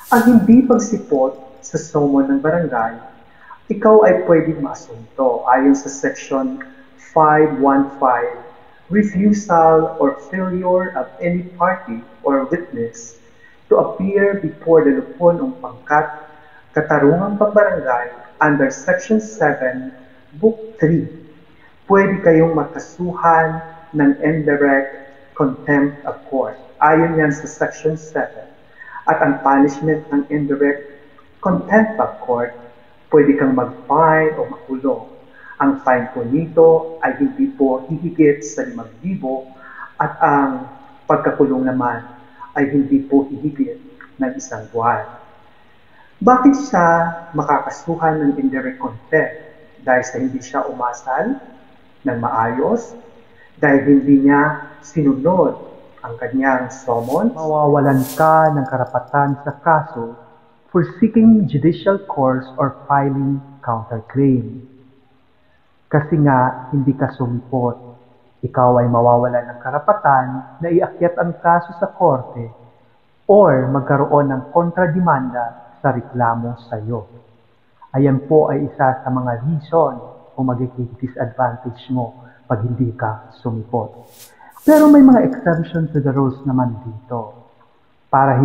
Ang hindi pagsipot sa SOMO ng barangay, ikaw ay pwedeng maasunto ayon sa Section 515, refusal or failure of any party or witness to appear before the lupon ng pangkat katarungang pambarangay under Section 7, Book 3. Pwede kayong makasuhan ng indirect contempt of court. Ayon yan sa Section 7. At ang punishment ng indirect contempt of court, pwede kang mag-fine o makulong. Ang fine po nito ay hindi po hihigit sa 5,000 at ang pagkakulong naman ay hindi po hihigit ng 1 buwan. Bakit siya makakasuhan ng indirect contempt? Dahil sa hindi siya umasal ng maayos, dahil hindi niya sinunod ang kanyang summons, mawawalan ka ng karapatan sa kaso for seeking judicial course or filing counterclaim. Kasi nga, hindi ka sumipot. Ikaw ay mawawalan ng karapatan na iakyat ang kaso sa korte or magkaroon ng kontrademanda sa reklamo sa iyo. Ayan po ay isa sa mga reason kung magiging disadvantage mo pag hindi ka sumipot. Pero may mga exception to the rules naman dito para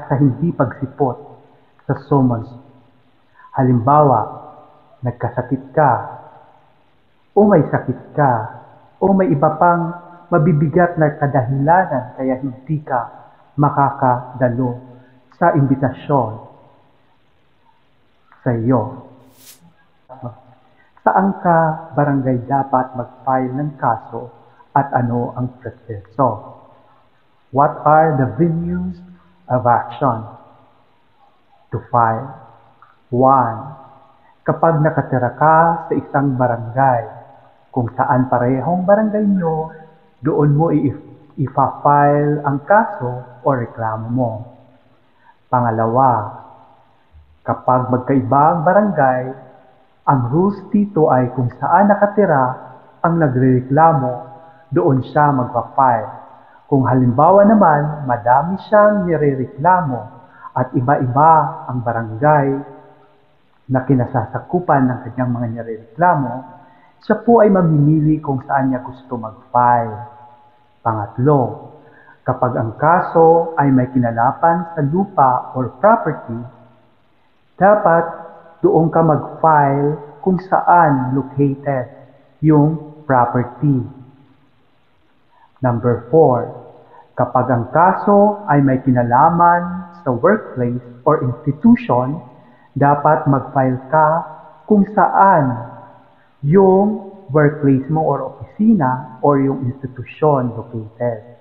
sa hindi pagsipot sa summons. Halimbawa, nagkasakit ka, o may sakit ka, o may iba pang mabibigat na kadahilanan kaya hindi ka makakadalo sa imbitasyon sa iyo. Saan ka barangay dapat mag-file ng kaso at ano ang proseso? What are the venues of action to file? 1. Kapag nakatira ka sa isang barangay, kung saan parehong barangay nyo, doon mo ipa-file ang kaso o reklamo mo. Pangalawa, kapag magkaiba ang barangay, ang rules dito ay kung saan nakatira ang nagrereklamo, doon siya magpa-file. Kung halimbawa naman, madami siyang nirereklamo at iba-iba ang barangay na kinasasakupan ng kanyang mga nirereklamo, siya po ay mamimili kung saan niya gusto mag-file. Pangatlo, kapag ang kaso ay may kinalapan sa lupa or property, dapat doon ka mag-file kung saan located yung property. Number 4, kapag ang kaso ay may kinalaman sa workplace or institution, dapat mag-file ka kung saan yung workplace mo or opisina or yung institusyon located.